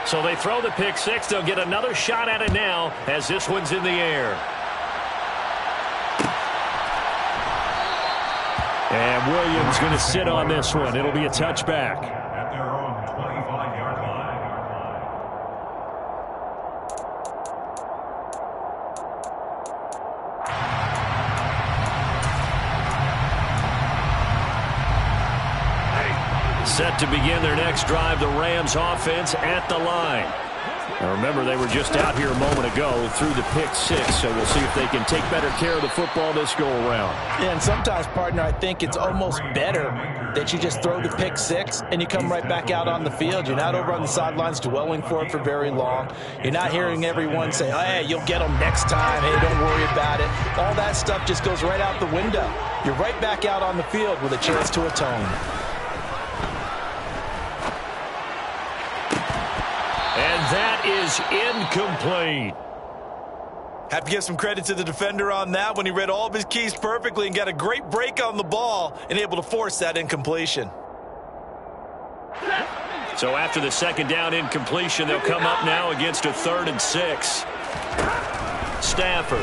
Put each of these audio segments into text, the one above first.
So they throw the pick six. They'll get another shot at it now as this one's in the air. And Williams going to sit on this one. It'll be a touchback. At their own 25-yard line. Set to begin their next drive, the Rams offense at the line. Now remember, they were just out here a moment ago through the pick six, so we'll see if they can take better care of the football this go-around. Yeah, and sometimes, partner, I think it's almost better that you just throw the pick six and you come right back out on the field. You're not over on the sidelines dwelling for it for very long. You're not hearing everyone say, oh, hey, you'll get them next time. Hey, don't worry about it. All that stuff just goes right out the window. You're right back out on the field with a chance to atone. And that is incomplete. Have to give some credit to the defender on that when he read all of his keys perfectly and got a great break on the ball and able to force that incompletion. So after the second down incompletion, they'll come up now against a 3rd and 6. Stafford.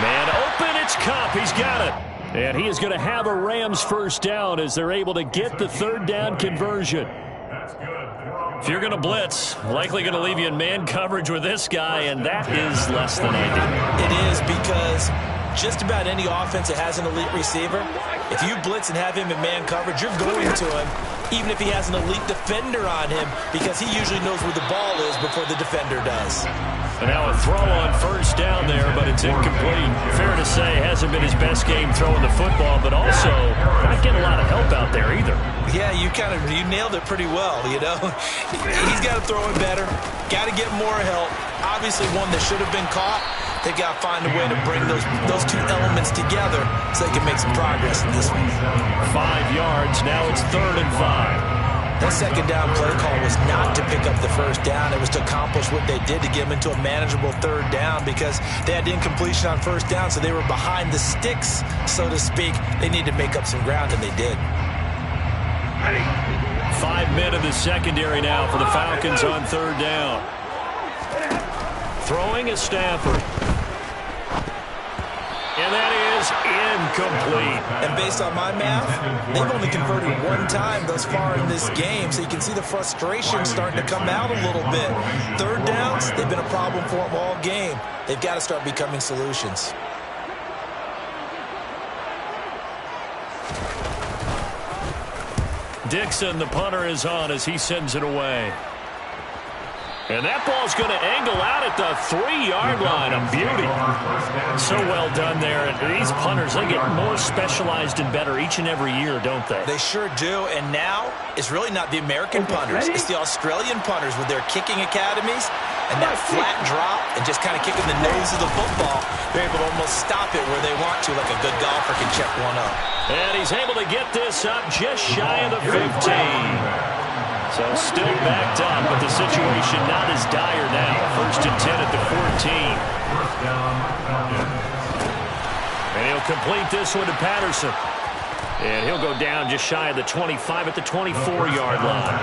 Man open, it's Kupp. He's got it. And he is going to have a Rams first down as they're able to get the 3rd down conversion. If you're going to blitz, likely going to leave you in man coverage with this guy, and that is less than ideal. It is, because just about any offense that has an elite receiver, if you blitz and have him in man coverage, you're going to him, even if he has an elite defender on him, because he usually knows where the ball is before the defender does. And now a throw on first down there, but it's incomplete. Fair to say, hasn't been his best game throwing the football, but also not getting a lot of help out there either. Yeah, you nailed it pretty well, you know. He's got to throw it better, got to get more help. Obviously one that should have been caught. They've got to find a way to bring those two elements together so they can make some progress in this one. 5 yards, now it's 3rd and 5. That second down play call was not to pick up the first down. It was to accomplish what they did to get them into a manageable 3rd down, because they had incompletion on first down, so they were behind the sticks, so to speak. They needed to make up some ground, and they did. 5 men in the secondary now for the Falcons on 3rd down. Throwing is Stafford. And that is incomplete. And based on my math, they've only converted 1 time thus far in this game, so you can see the frustration starting to come out a little bit. 3rd downs, they've been a problem for them all game. They've got to start becoming solutions. Dixon, the punter, is on as he sends it away. And that ball's going to angle out at the 3-yard line. A beauty. So well done there. And these punters, they get more specialized and better each and every year, don't they? They sure do. And now it's really not the American punters. It's the Australian punters with their kicking academies and that flat drop and just kind of kicking the nose of the football. They're able to almost stop it where they want to, like a good golfer can check one up. And he's able to get this up just shy of the 15. So still backed up, but the situation not as dire now. 1st and 10 at the 14. And he'll complete this one to Patterson. And he'll go down just shy of the 25 at the 24-yard line.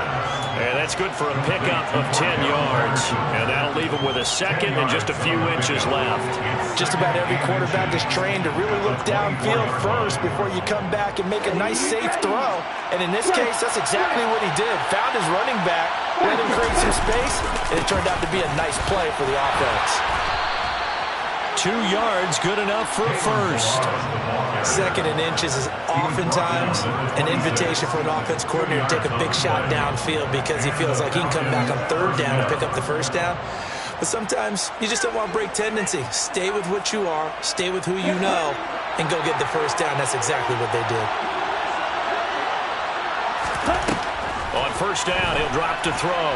And that's good for a pickup of 10 yards. And that'll leave him with a 2nd and just a few inches left. Just about every quarterback is trained to really look downfield first before you come back and make a nice, safe throw. And in this case, that's exactly what he did. Found his running back, let him create some space, and it turned out to be a nice play for the offense. 2 yards, good enough for a first. 2nd and inches is oftentimes an invitation for an offense coordinator to take a big shot downfield because he feels like he can come back on 3rd down and pick up the first down. But sometimes you just don't want to break tendency. Stay with what you are, stay with who you know, and go get the first down. That's exactly what they did. On first down, he'll drop to throw.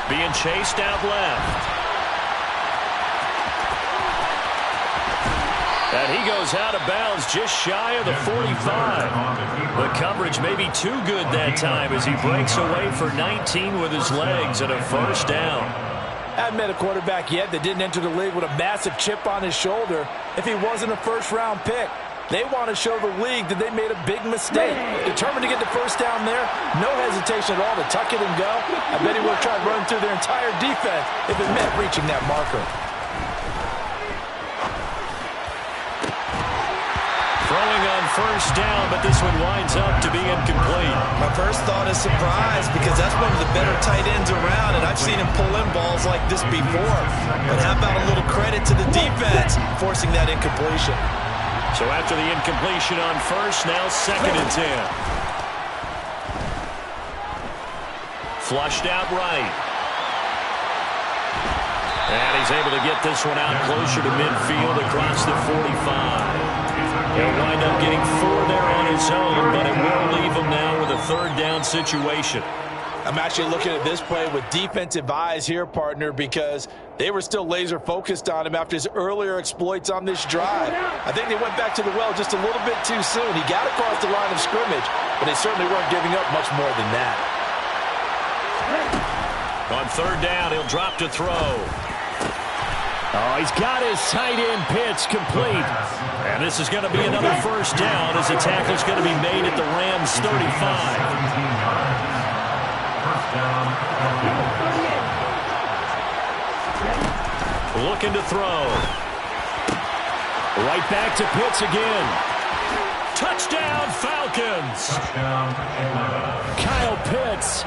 Being chased out left. And he goes out of bounds just shy of the 45. The coverage may be too good that time as he breaks away for 19 with his legs and a first down. I haven't met a quarterback yet that didn't enter the league with a massive chip on his shoulder if he wasn't a first-round pick. They want to show the league that they made a big mistake. Determined to get the first down there. No hesitation at all to tuck it and go. I bet he would have tried running through their entire defense if it meant reaching that marker. Throwing on first down, but this one winds up to be incomplete. My first thought is surprise because that's one of the better tight ends around, and I've seen him pull in balls like this before. But how about a little credit to the defense forcing that incompletion? So after the incompletion on first, now 2nd and 10. Flushed out right. And he's able to get this one out closer to midfield across the 45. He'll wind up getting 4 there on his own, but it will leave him now with a 3rd down situation. I'm actually looking at this play with defensive eyes here, partner, because they were still laser focused on him after his earlier exploits on this drive. I think they went back to the well just a little bit too soon. He got across the line of scrimmage, but they certainly weren't giving up much more than that. On 3rd down, he'll drop to throw. Oh, he's got his tight end pitch complete. And this is going to be another 1st down as the tackle's going to be made at the Rams' 35. Looking to throw. Right back to Pitts again. Touchdown, Falcons. Kyle Pitts,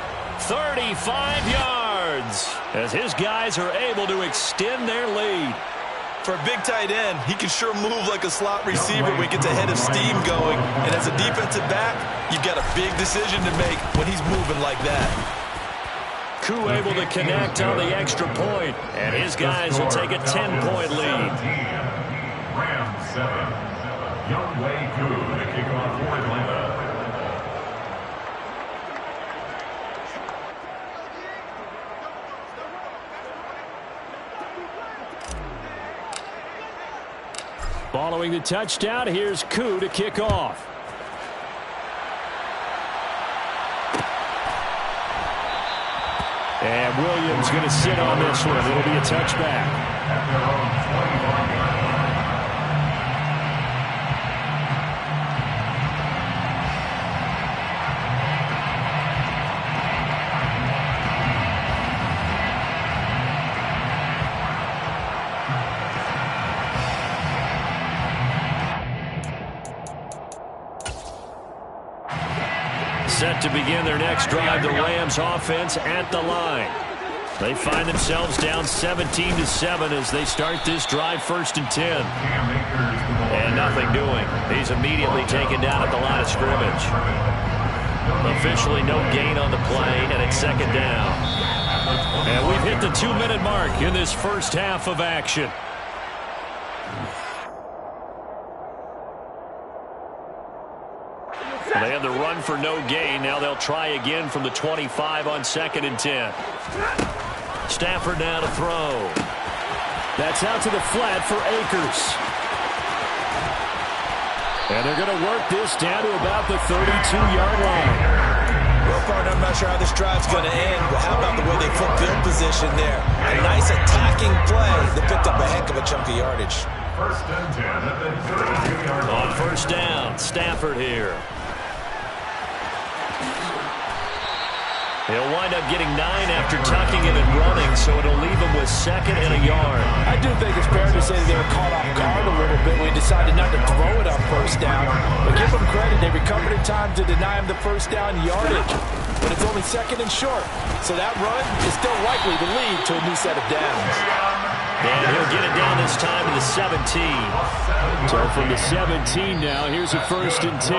35 yards, as his guys are able to extend their lead. For a big tight end, he can sure move like a slot receiver when he gets a head of steam going. And as a defensive back, you've got a big decision to make when he's moving like that. Koo able to connect on the extra point, and his guys will take a 10-point lead. Rams 7. Youngway Koo to kick off for Atlanta. Following the touchdown, here's Koo to kick off. And Williams going to sit on this one. It'll be a touchback. Set to begin their next drive, the Rams offense at the line. They find themselves down 17-7 as they start this drive 1st and 10. And nothing doing. He's immediately taken down at the line of scrimmage. Officially no gain on the play, and it's 2nd down. And we've hit the 2-minute mark in this first half of action. They had the run for no gain. Now they'll try again from the 25 on 2nd and 10. Stafford now to throw. That's out to the flat for Akers. And they're going to work this down to about the 32-yard line. Well, partner, I'm not sure how this drive's going to end, but how about the way they flip field position there? A nice attacking play that picked up a heck of a chunk of yardage. 1st and 10 at the 32-yard line. On 1st down, Stafford here. He'll wind up getting 9 after tucking it and running, so it'll leave him with 2nd and a yard. I do think it's fair to say they were caught off guard a little bit when we decided not to throw it on 1st down. But give them credit, they recovered in time to deny him the 1st down yardage. But it's only 2nd and short, so that run is still likely to lead to a new set of downs. And he'll get it down this time to the 17. So from the 17 now, here's a 1st and 10.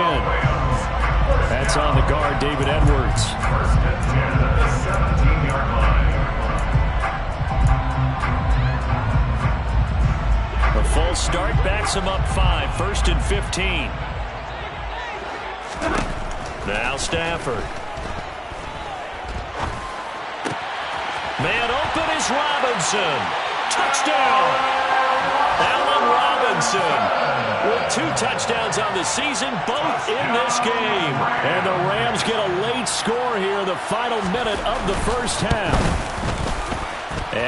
That's on the guard, David Edwards. 1st and 10 at the 17-yard line. The full start backs him up 5. 1st and 15. Now Stafford. Man open is Robinson. Touchdown! Allen Robinson with 2 touchdowns on the season, both in this game. And the Rams get a late score here in the final minute of the first half.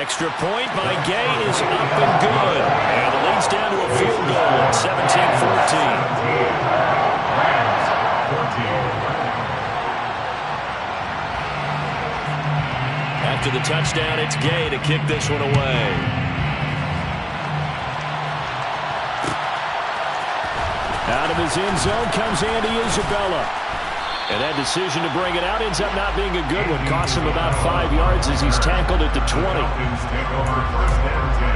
Extra point by Gay is up and good. And the lead's down to a field goal at 17-14. After the touchdown, it's Gay to kick this one away. Out of his end zone comes Andy Isabella. And that decision to bring it out ends up not being a good one. Costs him about 5 yards as he's tackled at the 20. Falcons take over first down 10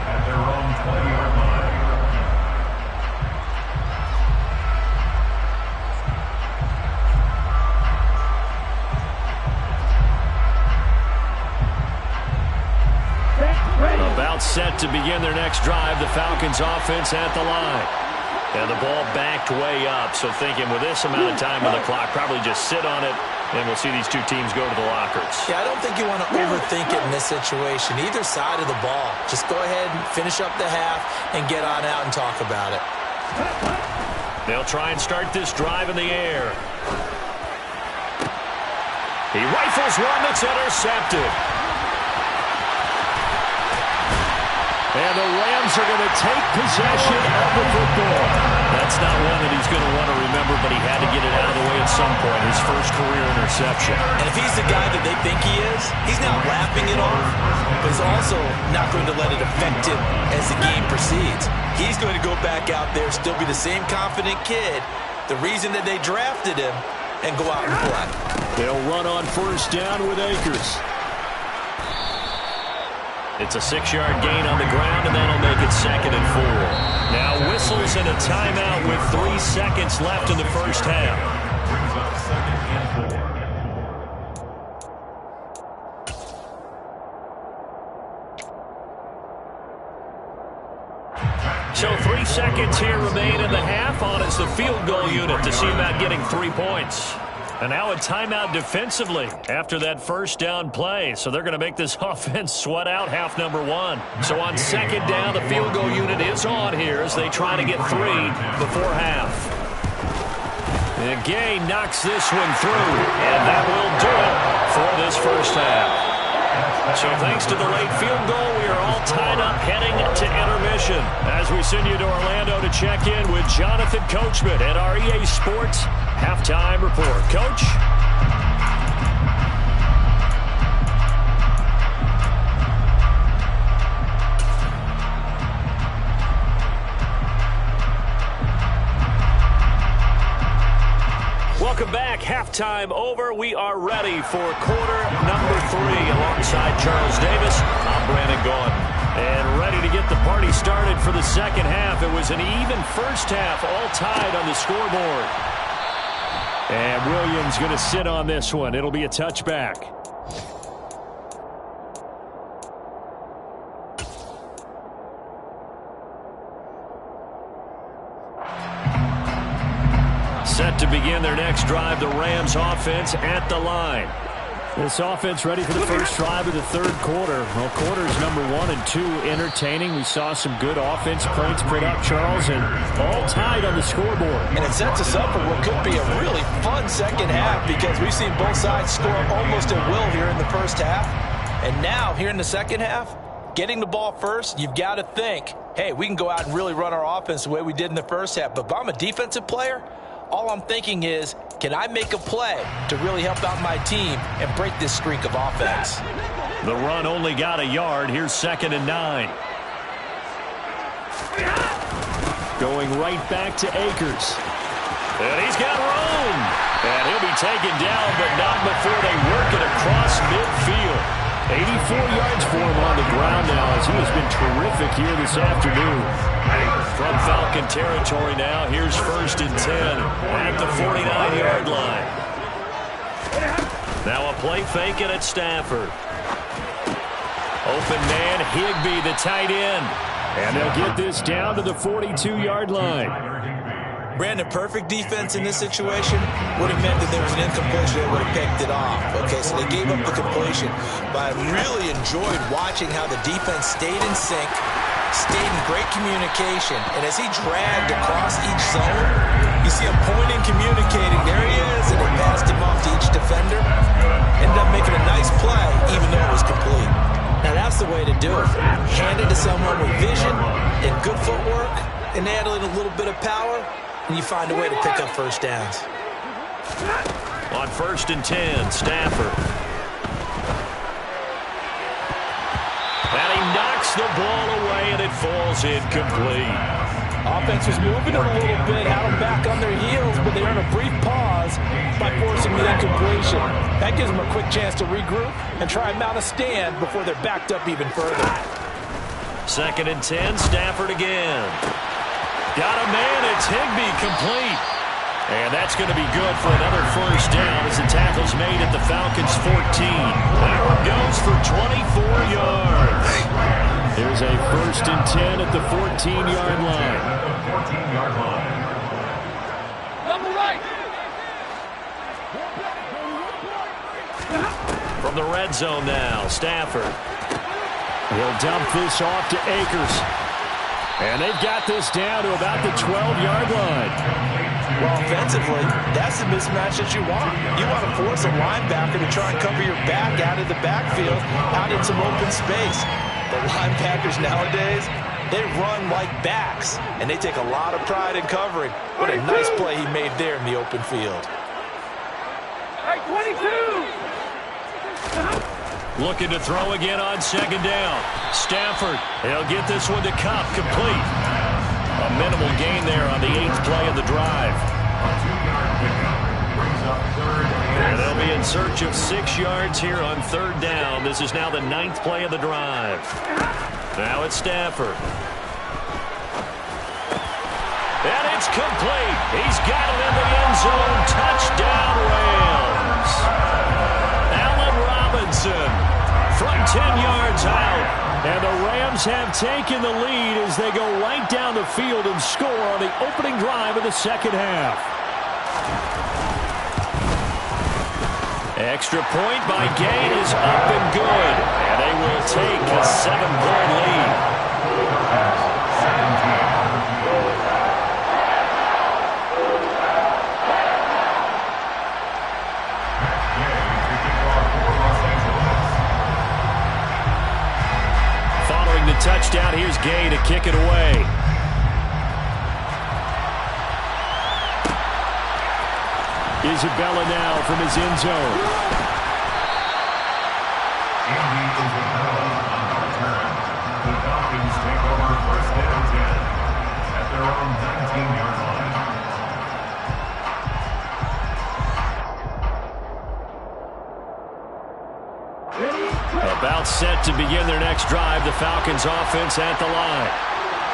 at their own 20-yard line. About set to begin their next drive. The Falcons offense at the line. And the ball backed way up, so thinking with this amount of time on the clock, probably just sit on it, and we'll see these two teams go to the lockers. Yeah, I don't think you want to overthink it in this situation. Either side of the ball. Just go ahead and finish up the half and get on out and talk about it. They'll try and start this drive in the air. He rifles one that's intercepted. And the Rams are going to take possession of the football. That's not one that he's going to want to remember, but he had to get it out of the way at some point. His first career interception. And if he's the guy that they think he is, he's not lapping it off, but he's also not going to let it affect him as the game proceeds. He's going to go back out there, still be the same confident kid, the reason that they drafted him, and go out and play. They'll run on first down with Akers. It's a 6-yard gain on the ground, and that'll make it 2nd and 4. Now whistles and a timeout with 3 seconds left in the first half. Brings up 2nd and 4. So 3 seconds here remain in the half. On is the field goal unit to see about getting 3 points. And now a timeout defensively after that first down play. So they're going to make this offense sweat out half number 1. So on 2nd down, the field goal unit is on here as they try to get 3 before half. And Gay knocks this one through, and that will do it for this first half. So thanks to the late field goal, we are all tied up heading to intermission. As we send you to Orlando to check in with Jonathan Coachman at our EA Sports Halftime Report. Coach? Welcome back. Halftime over. We are ready for quarter number 3 alongside Charles Davis. I'm Brandon Gaughan. And ready to get the party started for the second half. It was an even first half, all tied on the scoreboard. And Williams going to sit on this one. It'll be a touchback. Set to begin their next drive, the Rams offense at the line. This offense ready for the first drive of the third quarter. Well, quarters number 1 and 2 entertaining. We saw some good offense points put up, Charles, and all tied on the scoreboard. And it sets us up for what could be a really fun second half because we've seen both sides score almost at will here in the first half. And now, here in the second half, getting the ball first, you've got to think, hey, we can go out and really run our offense the way we did in the first half. But if I'm a defensive player, all I'm thinking is, can I make a play to really help out my team and break this streak of offense? The run only got a yard. Here's 2nd and 9. Going right back to Akers. And he's got room. And he'll be taken down, but not before they work it across midfield. 84 yards for him on the ground now as he has been terrific here this afternoon. From Falcon territory now, here's 1st and 10 at the 49-yard line. Now a play fake it at Stafford. Open man, Higbee, the tight end. And they'll get this down to the 42-yard line. Brandon, perfect defense in this situation would have meant that there was an incompletion. They would have picked it off. Okay, so they gave up the completion. But I really enjoyed watching how the defense stayed in sync, stayed in great communication. And as he dragged across each zone, you see him pointing, communicating. There he is, and they passed him off to each defender. Ended up making a nice play, even though it was complete. Now, that That's the way to do it. Hand it to someone with vision and good footwork and add in a little bit of power, and you find a way to pick up first downs. On 1st and 10, Stafford. And he knocks the ball away, and it falls incomplete. Offense was moving it a little bit, had them back on their heels, but they earned a brief pause by forcing the incompletion. That gives them a quick chance to regroup and try and mount a stand before they're backed up even further. 2nd and 10, Stafford again. Got a man, it's Higbee, complete. And that's going to be good for another first down as the tackle's made at the Falcons' 14. That one goes for 24 yards. Here's a 1st and 10 at the 14-yard line. From the red zone now, Stafford. He'll dump this off to Akers. And they've got this down to about the 12-yard line. Well, offensively, that's the mismatch that you want. You want to force a linebacker to try and cover your back out of the backfield, out in some open space. The linebackers nowadays, they run like backs, and they take a lot of pride in covering. What a nice play he made there in the open field. Hey, 22! Looking to throw again on 2nd down. Stafford, he'll get this one to Cup, complete. A minimal gain there on the 8th play of the drive. And they'll be in search of 6 yards here on 3rd down. This is now the 9th play of the drive. Now it's Stafford. And it's complete. He's got it in the end zone. Touchdown, Rams. Allen Robinson from 10 yards out. And the Rams have taken the lead as they go right down the field and score on the opening drive of the 2nd half. Extra point by Gay is up and good. And they will take a 7-point lead. Following the touchdown, here's Gay to kick it away. Isabella now from his end zone. Andy Isabella on the return. The Falcons take over 1st and 10 at their own 19-yard line. About set to begin their next drive. The Falcons offense at the line.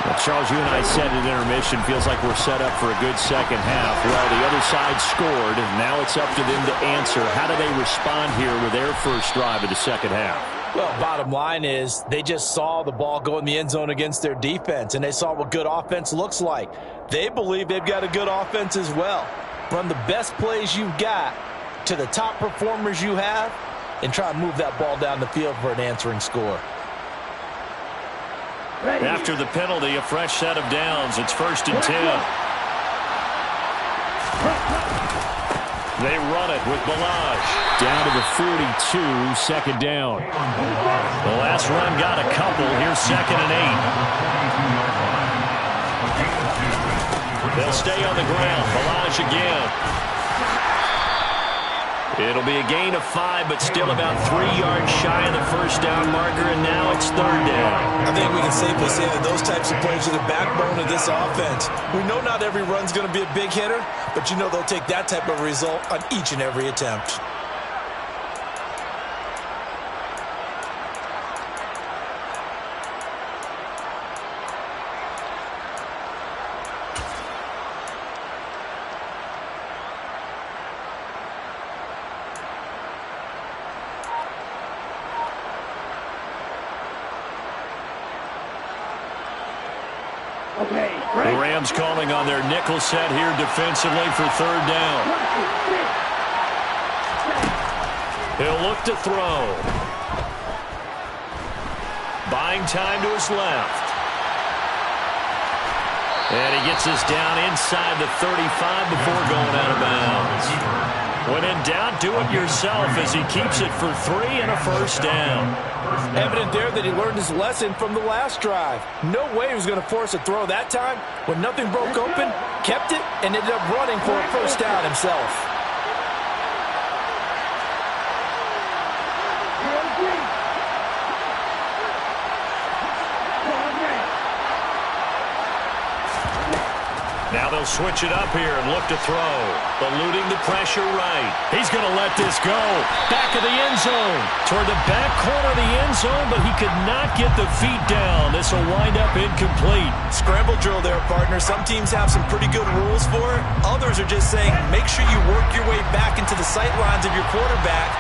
Well, Charles, you and I said at intermission, feels like we're set up for a good second half. Well, the other side scored, and now it's up to them to answer. How do they respond here with their first drive of the second half? Well, bottom line is they just saw the ball go in the end zone against their defense, and they saw what good offense looks like. They believe they've got a good offense as well. Run the best plays you've got to the top performers you have, and try and move that ball down the field for an answering score. After the penalty, a fresh set of downs. It's 1st and 10. They run it with Balaj. Down to the 42, 2nd down. The last run got a couple. Here's 2nd and 8. They'll stay on the ground. Balaj again. It'll be a gain of 5, but still about 3 yards shy of the first down marker, and now it's 3rd down. I think we can safely say that those types of plays are the backbone of this offense. We know not every run's going to be a big hitter, but you know they'll take that type of result on each and every attempt. The Rams calling on their nickel set here defensively for 3rd down. He'll look to throw. Buying time to his left. And he gets this down inside the 35 before going out of bounds. When in doubt, do it yourself as he keeps it for 3 and a first down. Evident there that he learned his lesson from the last drive. No way he was going to force a throw that time. When nothing broke open, kept it, and ended up running for a first down himself. Now they'll switch it up here and look to throw. Eluding the pressure right. He's going to let this go. Back of the end zone. Toward the back corner of the end zone, but he could not get the feet down. This will wind up incomplete. Scramble drill there, partner. Some teams have some pretty good rules for it. Others are just saying, make sure you work your way back into the sight lines of your quarterback,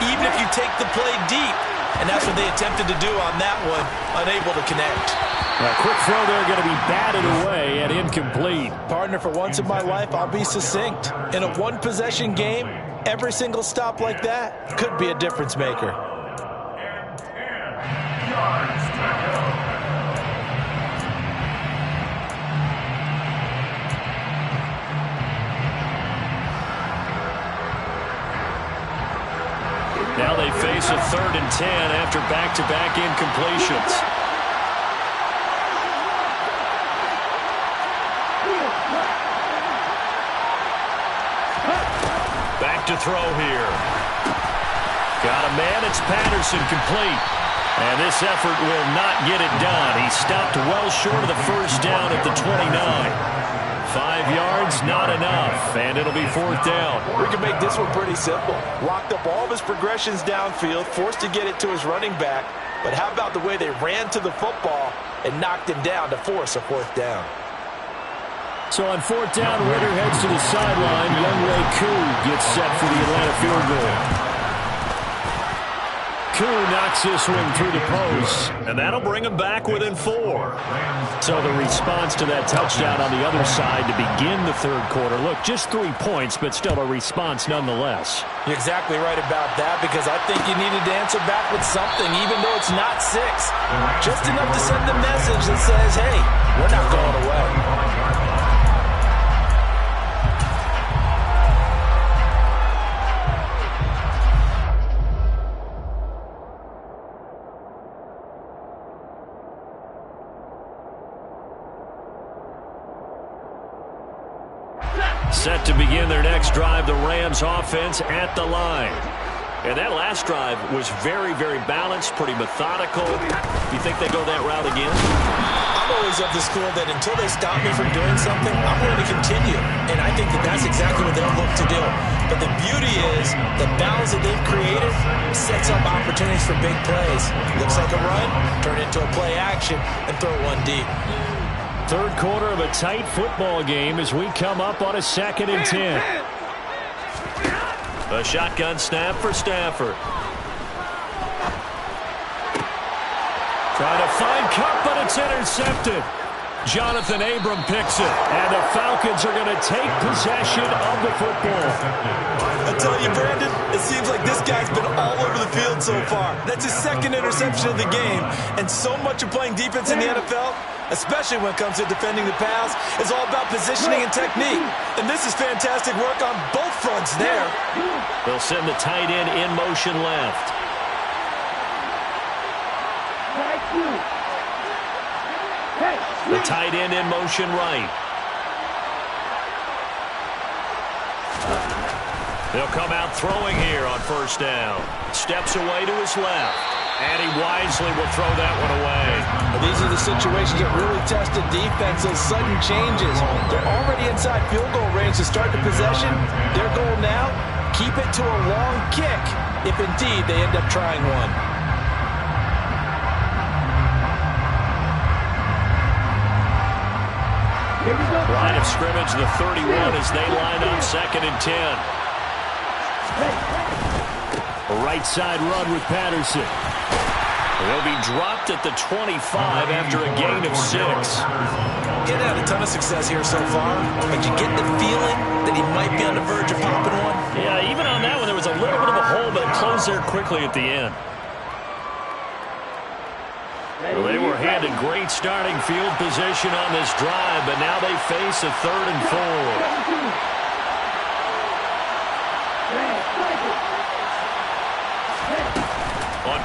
even if you take the play deep. And that's what they attempted to do on that one, unable to connect. A quick throw there going to be batted away and incomplete. Partner, for once in my life, I'll be succinct. In a one-possession game, every single stop like that could be a difference maker. Now they face a 3rd and 10 after back-to-back incompletions. Back to throw here. Got a man. It's Patterson, complete. And this effort will not get it done. He stopped well short of the first down at the 29. 5 yards, not enough. And it'll be 4th down. We can make this one pretty simple. Locked up all of his progressions downfield, forced to get it to his running back. But how about the way they ran to the football and knocked him down to force a 4th down? So on 4th down, Ritter heads to the sideline. Younghoe Koo gets set for the Atlanta field goal. Koo knocks this one through the post, and that'll bring him back within 4. So the response to that touchdown on the other side to begin the 3rd quarter. Look, just 3 points, but still a response nonetheless. You're exactly right about that, because I think you needed to answer back with something, even though it's not 6. Just enough to send a message that says, hey, we're not going away. Set to begin their next drive, the Rams offense at the line. And that last drive was very, very balanced, pretty methodical. You think they go that route again? I'm always of the school that until they stop me from doing something, I'm going to continue. And I think that that's exactly what they'll look to do. But the beauty is the balance that they've created sets up opportunities for big plays. Looks like a run, turn it into a play action, and throw one deep. 3rd quarter of a tight football game as we come up on a 2nd and 10. A shotgun snap for Stafford. Trying to find Cup, but it's intercepted. Jonathan Abram picks it, and the Falcons are going to take possession of the football. I tell you, Brandon, it seems like this guy's been all over the field so far. That's his 2nd interception of the game, and so much of playing defense in the NFL, especially when it comes to defending the pass, is all about positioning and technique. And this is fantastic work on both fronts there. They'll send the tight end in motion left. The tight end in motion right. They'll come out throwing here on 1st down. Steps away to his left. And he wisely will throw that one away. Well, these are the situations that really tested defense, those sudden changes. They're already inside field goal range to start the possession. Their goal now, keep it to a long kick, if indeed they end up trying one. Line of scrimmage, the 31 as they line up 2nd and 10. A right side run with Patterson. He'll be dropped at the 25 after a gain of 6. He's had a ton of success here so far, but you get the feeling that he might be on the verge of popping one. Yeah, even on that one, there was a little bit of a hole, but it closed there quickly at the end. Well, they were handed great starting field position on this drive, but now they face a 3rd and 4.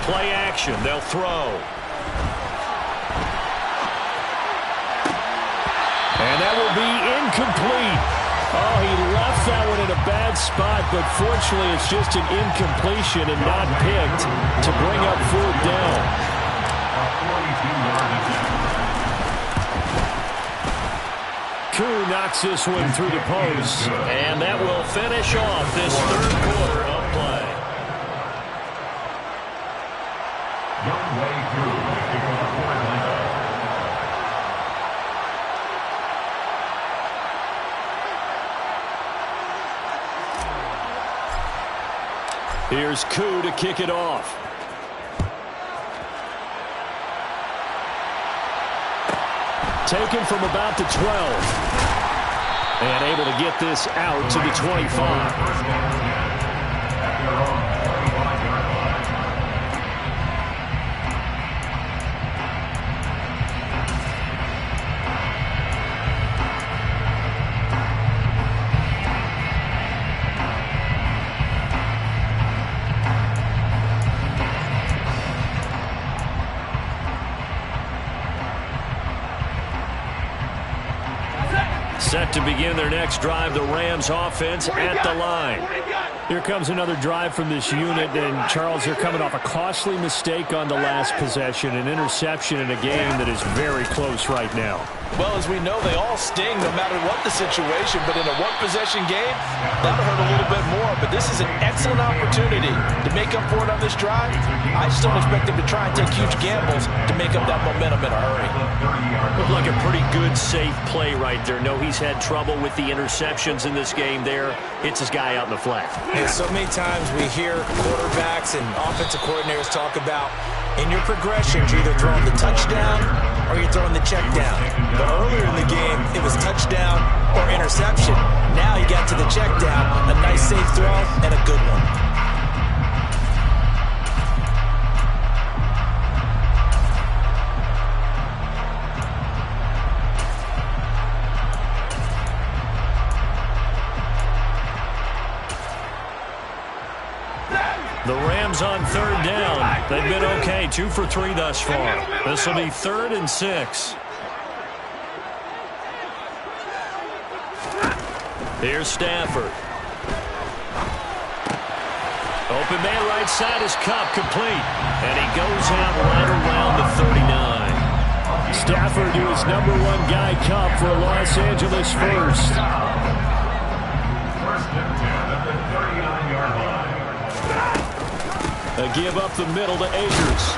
Play action. They'll throw. And that will be incomplete. Oh, he left that one in a bad spot, but fortunately it's just an incompletion and not picked to bring up 4th down. Koo knocks this one through the post, and that will finish off this 3rd quarter of play. Here's Koo to kick it off. Taken from about the 12. And able to get this out to the 25. Set to begin their next drive, the Rams offense at the line. Here comes another drive from this unit, and Charles, they're coming off a costly mistake on the last possession, an interception in a game that is very close right now. Well, as we know, they all sting no matter what the situation, but in a one-possession game, that'll hurt a little bit more. But this is an excellent opportunity to make up for it on this drive. I just don't expect them to try and take huge gambles to make up that momentum in a hurry. Looked like a pretty good, safe play right there. No, he's had trouble with the interceptions in this game there. Hits his guy out in the flat. And so many times we hear quarterbacks and offensive coordinators talk about in your progressions, you're either throwing the touchdown or you're throwing the check down. But earlier in the game, it was touchdown or interception. Now you got to the check down, a nice safe throw, and a good one. The Rams on 3rd down. They've been okay, 2 for 3 thus far. This will be 3rd and 6. Here's Stafford. Open man right side is Cup, complete. And he goes out right around the 39. Stafford to his #1 guy, Cup, for Los Angeles first. A give up the middle to Akers.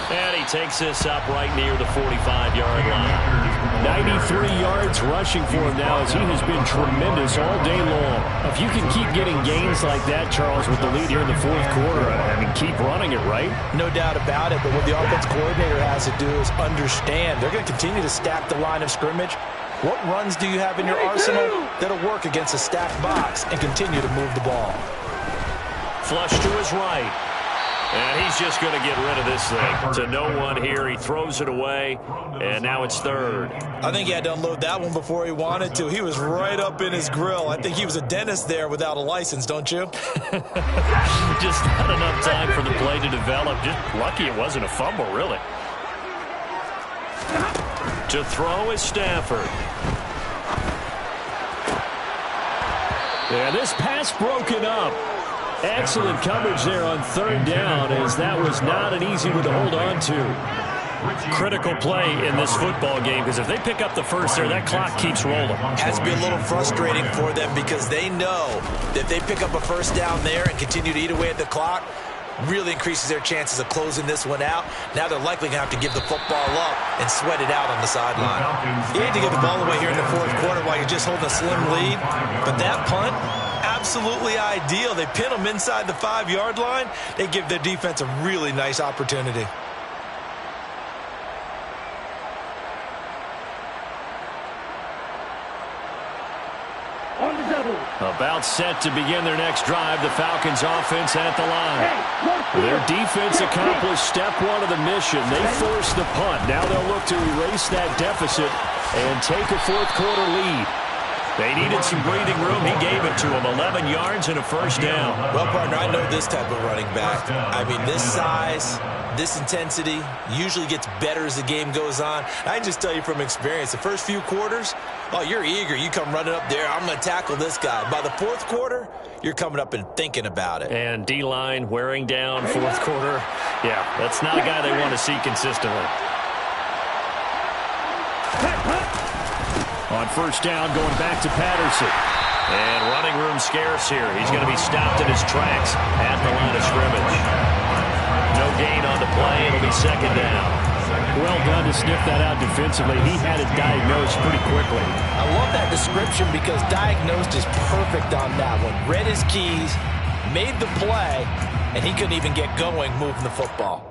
And he takes this up right near the 45-yard line. 93 yards rushing for him now as he has been tremendous all day long. If you can keep getting gains like that, Charles, with the lead here in the 4th quarter, I mean, keep running it, right? No doubt about it, but what the offense coordinator has to do is understand they're going to continue to stack the line of scrimmage. What runs do you have in your arsenal that'll work against a stacked box and continue to move the ball? Flush to his right. And he's just going to get rid of this thing. To no one here. He throws it away, and now it's 3rd. I think he had to unload that one before he wanted to. He was right up in his grill. I think he was a dentist there without a license, don't you? Just not enough time for the play to develop. Just lucky it wasn't a fumble, really. To throw is Stafford. Yeah, this pass broken up. Excellent coverage there on 3rd down, as that was not an easy one to hold on to. Critical play in this football game, because if they pick up the first there, that clock keeps rolling. Has to be a little frustrating for them because they know that if they pick up a first down there and continue to eat away at the clock, really increases their chances of closing this one out. Now they're likely going to have to give the football up and sweat it out on the sideline. You need to give the ball away here in the 4th quarter while you're just holding a slim lead, but that punt, absolutely ideal. They pin them inside the 5-yard line. They give their defense a really nice opportunity. About set to begin their next drive, the Falcons offense at the line. Their defense accomplished step 1 of the mission. They forced the punt. Now they'll look to erase that deficit and take a 4th quarter lead. They needed some breathing room. He gave it to them. 11 yards and a first down. Well, partner, I know this type of running back. I mean, this size, this intensity usually gets better as the game goes on. I can just tell you from experience, the first few quarters, oh, you're eager. You come running up there, I'm going to tackle this guy. By the fourth quarter, you're coming up and thinking about it. And D-line wearing down fourth quarter. Yeah, that's not a guy they want to see consistently. On first down, going back to Patterson. And running room scarce here. He's going to be stopped in his tracks at the line of scrimmage. No gain on the play. It'll be second down. Well done to sniff that out defensively. He had it diagnosed pretty quickly. I love that description because diagnosed is perfect on that one. Read his keys, made the play, and he couldn't even get going moving the football.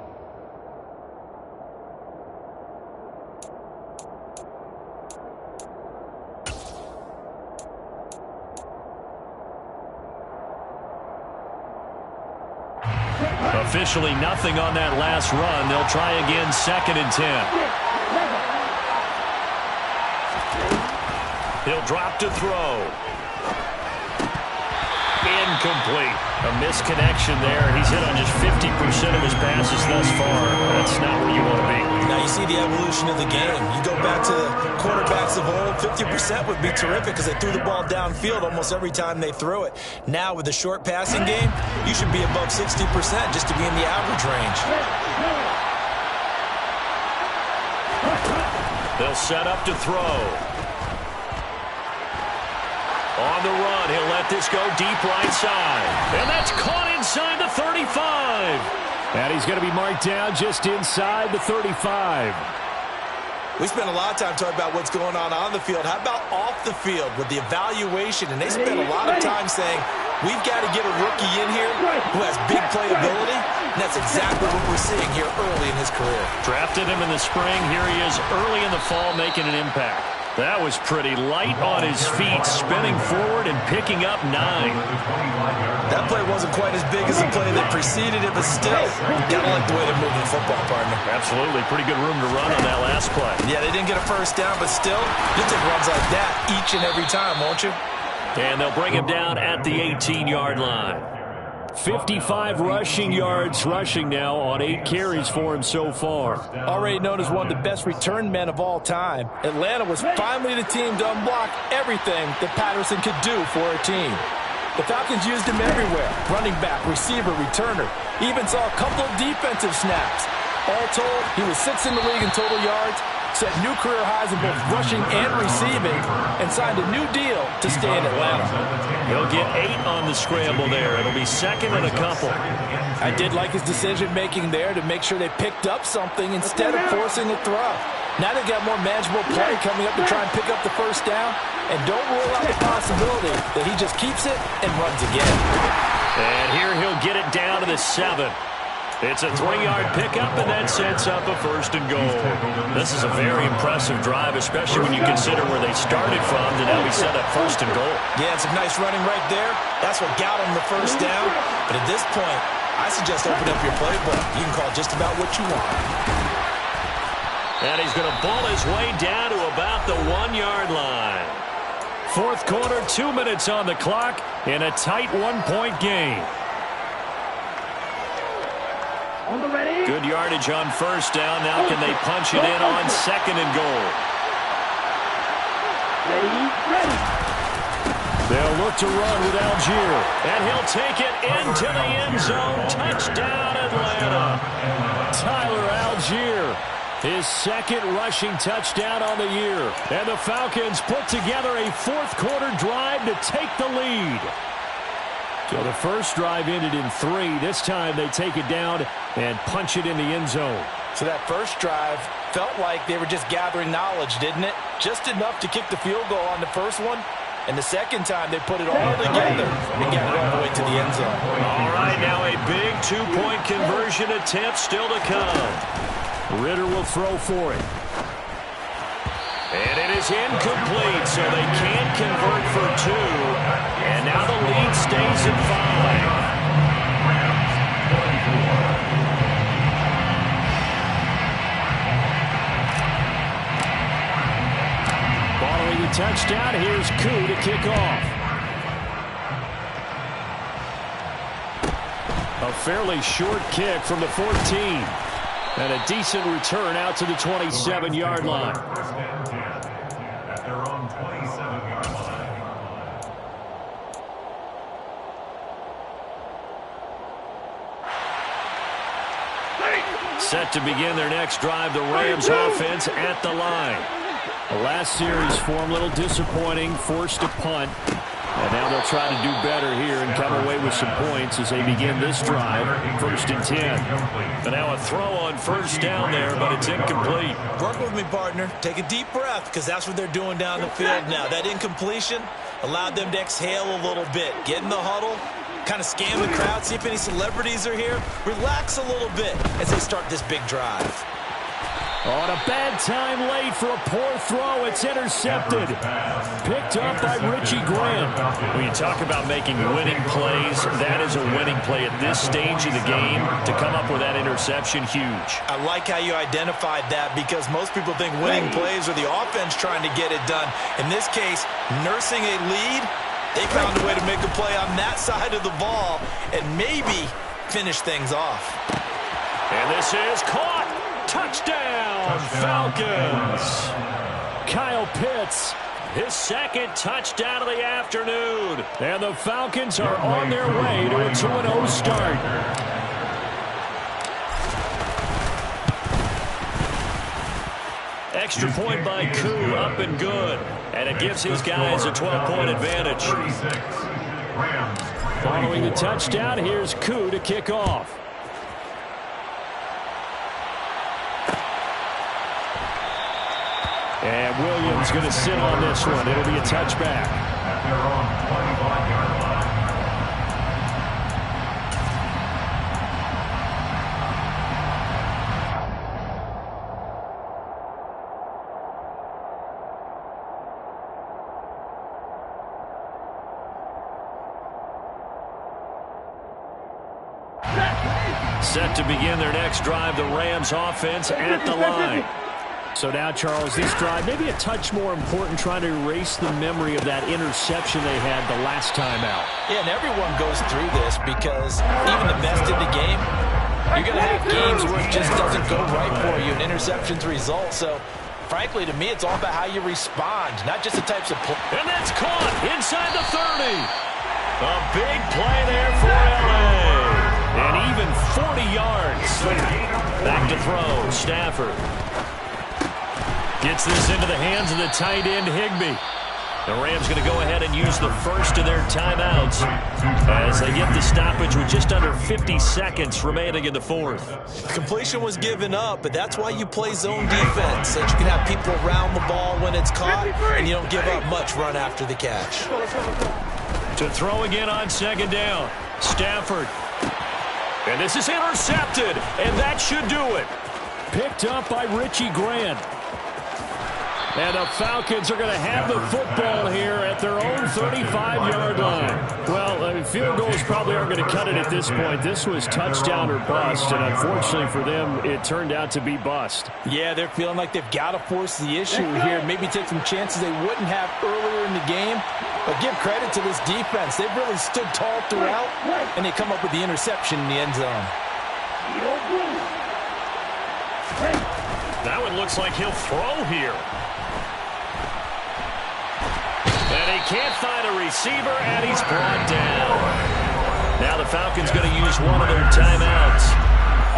Officially nothing on that last run. They'll try again, 2nd and 10. He'll drop to throw. Incomplete. A misconnection there. He's hit on just 50% of his passes thus far. That's not where you want to be. Now you see the evolution of the game. You go back to the quarterbacks of old, 50% would be terrific because they threw the ball downfield almost every time they threw it. Now with the short passing game, you should be above 60% just to be in the average range. They'll set up to throw. On the run, he'll let this go deep right side. And that's caught inside the 35. And he's going to be marked down just inside the 35. We spent a lot of time talking about what's going on the field. How about off the field with the evaluation? And they spent a lot of time saying, we've got to get a rookie in here who has big playability. And that's exactly what we're seeing here early in his career. Drafted him in the spring. Here he is early in the fall making an impact. That was pretty light on his feet, spinning forward and picking up 9. That play wasn't quite as big as the play that preceded it, but still, you gotta like the way they're moving the football, partner. Absolutely. Pretty good room to run on that last play. Yeah, they didn't get a first down, but still, you'll take runs like that each and every time, won't you? And they'll bring him down at the 18-yard line. 55 rushing yards rushing now on 8 carries for him so far. Already known as one of the best return men of all time, Atlanta was finally the team to unblock everything that Patterson could do for a team. The Falcons used him everywhere. Running back, receiver, returner. Even saw a couple of defensive snaps. All told, he was 6th in the league in total yards, set new career highs in both rushing and receiving, and signed a new deal to stay in Atlanta. He'll get 8 on the scramble there. It'll be 2nd and a couple. I did like his decision-making there to make sure they picked up something instead of forcing a throw. Now they got more manageable play coming up to try and pick up the first down, and don't rule out the possibility that he just keeps it and runs again. And here he'll get it down to the 7. It's a 3-yard pickup, and that sets up a 1st and goal. This is a very impressive drive, especially when you consider where they started from to now be set up 1st and goal. Yeah, some nice running right there. That's what got him the first down. But at this point, I suggest open up your playbook. You can call just about what you want. And he's going to ball his way down to about the 1-yard line. 4th quarter, 2 minutes on the clock in a tight 1-point game. Good yardage on first down. Now can they punch it in on 2nd and goal? Ready. They'll look to run with Algier. And he'll take it into the end zone. Touchdown, Atlanta. Tyler Algier, his 2nd rushing touchdown on the year. And the Falcons put together a 4th quarter drive to take the lead. So the first drive ended in 3. This time they take it down and punch it in the end zone. So that first drive felt like they were just gathering knowledge, didn't it? Just enough to kick the field goal on the first one. And the second time they put it all together and got it all the way to the end zone. All right, now a big 2-point conversion attempt still to come. Ritter will throw for it. And it is incomplete, so they can't convert for 2. And now the lead stays at 5. Following the touchdown. Here's Koo to kick off. A fairly short kick from the 14. And a decent return out to the 27-yard line. First and 10 at their own 27-yard line. Set to begin their next drive, the Rams offense at the line. The last series for them, a little disappointing, forced a punt. And now they'll try to do better here and come away with some points as they begin this drive, 1st and 10. And now a throw on first down there, but it's incomplete. Work with me, partner. Take a deep breath, because that's what they're doing down the field now. That incompletion allowed them to exhale a little bit. Get in the huddle, kind of scan the crowd, see if any celebrities are here. Relax a little bit as they start this big drive. On a bad time late for a poor throw. It's intercepted. Picked up by Richie Grant. When you talk about making winning plays, that is a winning play at this stage of the game. To come up with that interception, huge. I like how you identified that, because most people think winning plays are the offense trying to get it done. In this case, nursing a lead, they found a way to make a play on that side of the ball and maybe finish things off. And this is caught. Touchdown, Falcons. Kyle Pitts, his second touchdown of the afternoon. And the Falcons are on their way to a 2-0 start. Extra point by Koo, up and good. And it gives his guys a 12-point advantage. Following the touchdown, here's Koo to kick off. And Williams going to sit on this one. It'll be a touchback. At their own 25-yard line. Set to begin their next drive, the Rams offense at the line. So now, Charles, this drive maybe a touch more important, trying to erase the memory of that interception they had the last time out. Yeah, and everyone goes through this, because even the best in the game, you're going to have games where it just doesn't go right for you, and interceptions result. So, frankly, to me, it's all about how you respond, not just the types of play. And that's caught inside the 30. A big play there for L.A. And even 40 yards. Back to throw, Stafford. Gets this into the hands of the tight end, Higbee. The Rams going to go ahead and use the first of their timeouts as they get the stoppage with just under 50 seconds remaining in the fourth. Completion was given up, but that's why you play zone defense, so that you can have people around the ball when it's caught, and you don't give up much run after the catch. To throw again on second down, Stafford. And this is intercepted, and that should do it. Picked up by Richie Grant. And the Falcons are going to have the football here at their own 35-yard line. Well, field goals probably aren't going to cut it at this point. This was touchdown or bust, and unfortunately for them, it turned out to be bust. Yeah, they're feeling like they've got to force the issue here, maybe take some chances they wouldn't have earlier in the game. But give credit to this defense. They've really stood tall throughout, and they come up with the interception in the end zone. That one looks like he'll throw here. And he can't find a receiver, and he's brought down. Now the Falcons going to use one of their timeouts.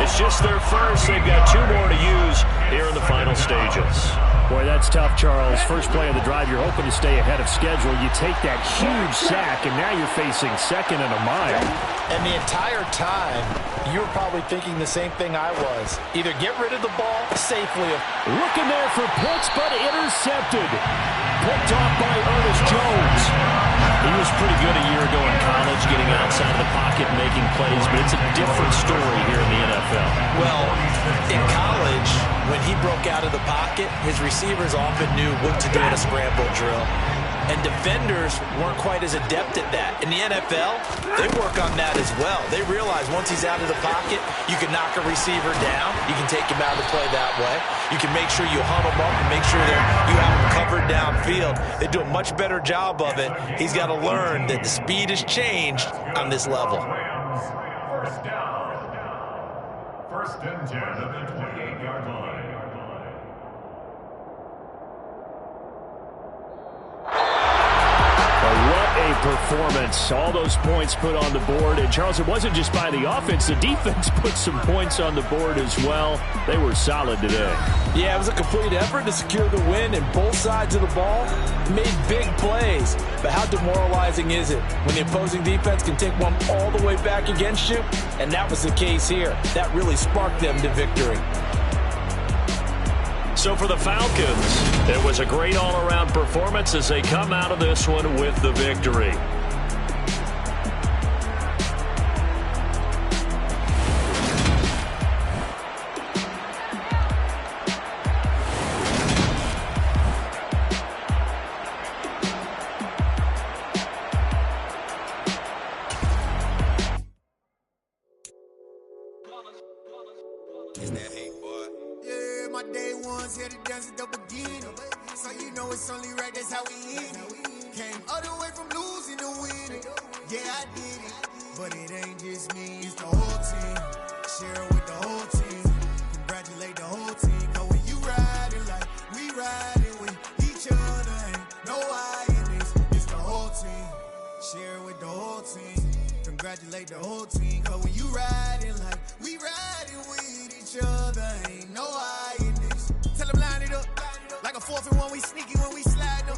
It's just their first. They've got two more to use here in the final stages. Boy, that's tough, Charles. First play of the drive, you're hoping to stay ahead of schedule. You take that huge sack, and now you're facing second and a mile. And the entire time, you were probably thinking the same thing I was. Either get rid of the ball safely. Looking there for Pitts, but intercepted. Picked off by Ernest Jones. He was pretty good a year ago in college, getting outside of the pocket and making plays, but it's a different story here in the NFL. Well, in college, when he broke out of the pocket, his receivers often knew what to do in a scramble drill. And defenders weren't quite as adept at that. In the NFL, they work on that as well. They realize once he's out of the pocket, you can knock a receiver down. You can take him out of the play that way. You can make sure you huddle him up and make sure that you have him covered downfield. They do a much better job of it. He's got to learn that the speed has changed on this level. First down. First and 10 at the 28-yard line. What a performance. All those points put on the board. And, Charles, it wasn't just by the offense. The defense put some points on the board as well. They were solid today. Yeah, it was a complete effort to secure the win, and both sides of the ball made big plays. But how demoralizing is it when the opposing defense can take one all the way back against you? And that was the case here. That really sparked them to victory. So for the Falcons, it was a great all-around performance as they come out of this one with the victory. My day ones here to dance at the beginning. So you know it's only right, that's how we end it. Came all the way from losing to winning. Yeah, I did it. But it ain't just me, it's the whole team. Share it with the whole team. Congratulate the whole team. Cause when you riding like we riding with each other, ain't no I in this. It's the whole team. Share it with the whole team. Congratulate the whole team. Cause when you riding like we riding with each other, ain't no I in this. Tell them line it up. Like a 4th and 1, we sneaky when we slide them.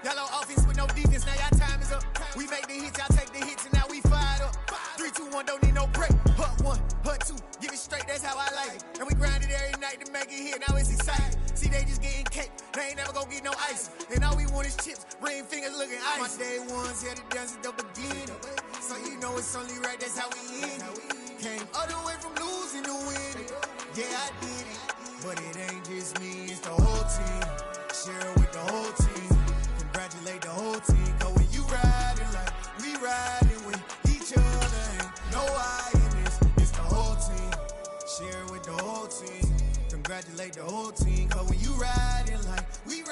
Y'all on offense with no defense, now y'all time is up. We make the hits, y'all take the hits, and now we fired up. 3, 2, 1, don't need no break. Hut 1, hut 2, give it straight, that's how I like it. And we grind it every night to make it hit, now it's exciting. See, they just getting cake, they ain't never gonna get no ice. And all we want is chips, ring fingers looking ice. My day ones here to dance at the beginning. So you know it's only right, that's how we end it. Came all the way from losing to winning. Yeah, I did it. But it ain't just me, it's the whole team. Share it with the whole team. Congratulate the whole team. Cause when you riding like we riding with each other, ain't no I in this. It's the whole team. Share it with the whole team. Congratulate the whole team. Cause when you riding like we riding.